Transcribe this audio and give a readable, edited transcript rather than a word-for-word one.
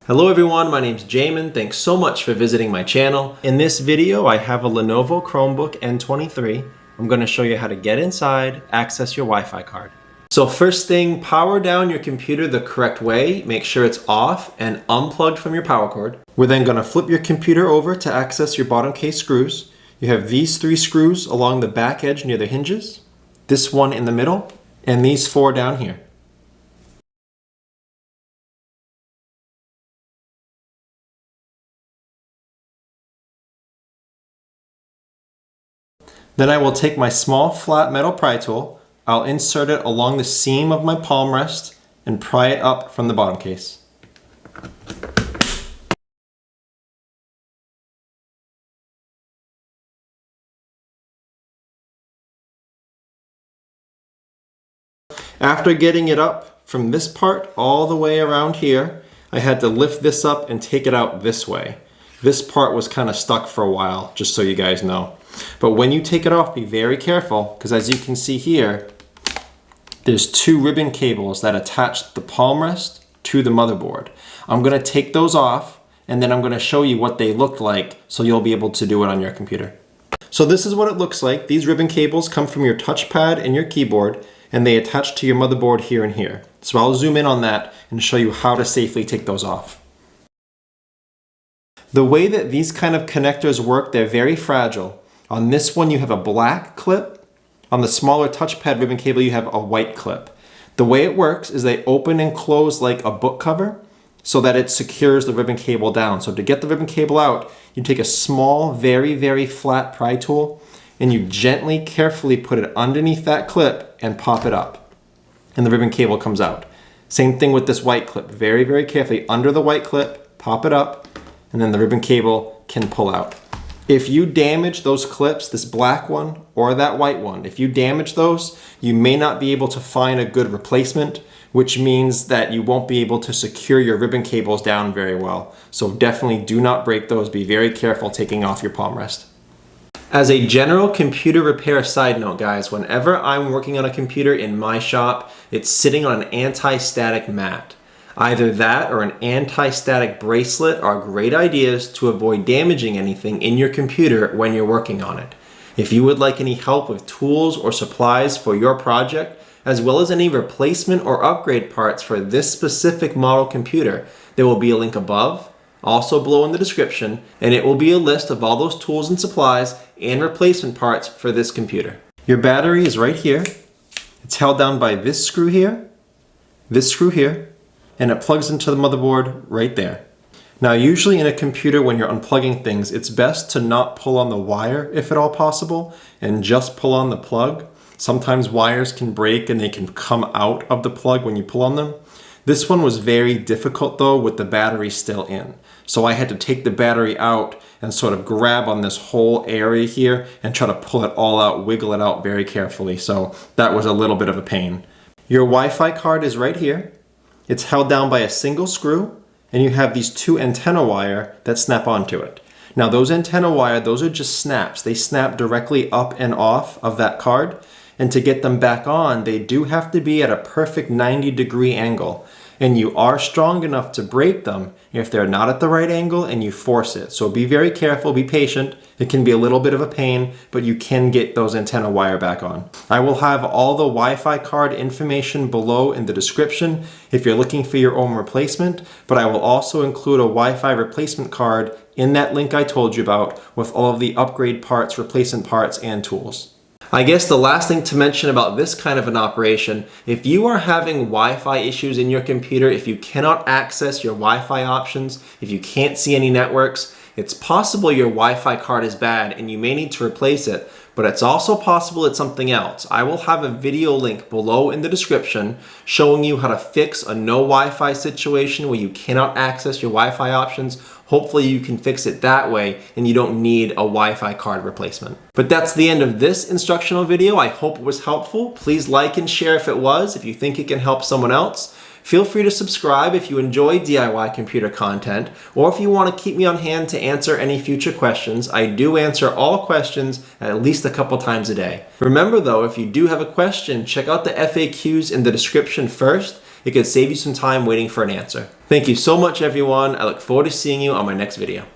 Hello everyone, my name's Jamin. Thanks so much for visiting my channel. In this video, I have a Lenovo Chromebook N23. I'm going to show you how to get inside, access your Wi-Fi card. So first thing, power down your computer the correct way. Make sure it's off and unplugged from your power cord. We're then going to flip your computer over to access your bottom case screws. You have these 3 screws along the back edge near the hinges, this one in the middle, and these 4 down here. Then I will take my small flat metal pry tool, I'll insert it along the seam of my palm rest and pry it up from the bottom case. After getting it up from this part all the way around here, I had to lift this up and take it out this way. This part was kind of stuck for a while, just so you guys know. But when you take it off, be very careful, because as you can see here, there's 2 ribbon cables that attach the palm rest to the motherboard. I'm going to take those off, and then I'm going to show you what they look like, so you'll be able to do it on your computer. So this is what it looks like. These ribbon cables come from your touchpad and your keyboard, and they attach to your motherboard here and here. So I'll zoom in on that and show you how to safely take those off. The way that these kind of connectors work, they're very fragile. On this one you have a black clip. On the smaller touchpad ribbon cable you have a white clip. The way it works is they open and close like a book cover so that it secures the ribbon cable down. So to get the ribbon cable out, you take a small, very flat pry tool and you gently, carefully put it underneath that clip and pop it up. And the ribbon cable comes out. Same thing with this white clip. Very carefully under the white clip, pop it up, and then the ribbon cable can pull out. If you damage those clips, this black one or that white one, if you damage those, you may not be able to find a good replacement, which means that you won't be able to secure your ribbon cables down very well. So definitely do not break those. Be very careful taking off your palm rest. As a general computer repair side note, guys, whenever I'm working on a computer in my shop, it's sitting on an anti-static mat. Either that or an anti-static bracelet are great ideas to avoid damaging anything in your computer when you're working on it. If you would like any help with tools or supplies for your project, as well as any replacement or upgrade parts for this specific model computer, there will be a link above, also below in the description, and it will be a list of all those tools and supplies and replacement parts for this computer. Your battery is right here. It's held down by this screw here, and it plugs into the motherboard right there. Now usually in a computer when you're unplugging things, it's best to not pull on the wire if at all possible and just pull on the plug. Sometimes wires can break and they can come out of the plug when you pull on them. This one was very difficult though with the battery still in. So I had to take the battery out and sort of grab on this whole area here and try to pull it all out, wiggle it out very carefully. So that was a little bit of a pain. Your Wi-Fi card is right here. It's held down by a single screw, and you have these 2 antenna wire that snap onto it. Now those antenna wire, those are just snaps. They snap directly up and off of that card, and to get them back on, they do have to be at a perfect 90-degree angle. And you are strong enough to break them if they're not at the right angle and you force it. So be very careful, be patient. It can be a little bit of a pain, but you can get those antenna wire back on. I will have all the Wi-Fi card information below in the description if you're looking for your own replacement, but I will also include a Wi-Fi replacement card in that link I told you about with all of the upgrade parts, replacement parts, and tools. I guess the last thing to mention about this kind of an operation, if you are having Wi-Fi issues in your computer, if you cannot access your Wi-Fi options, if you can't see any networks, it's possible your Wi-Fi card is bad and you may need to replace it, but it's also possible it's something else. I will have a video link below in the description showing you how to fix a no Wi-Fi situation where you cannot access your Wi-Fi options. Hopefully you can fix it that way and you don't need a Wi-Fi card replacement. But that's the end of this instructional video. I hope it was helpful. Please like and share if it was, if you think it can help someone else. Feel free to subscribe if you enjoy DIY computer content, or if you want to keep me on hand to answer any future questions. I do answer all questions at least a couple times a day. Remember though, if you do have a question, check out the FAQs in the description first, It could save you some time waiting for an answer. Thank you so much, everyone. I look forward to seeing you on my next video.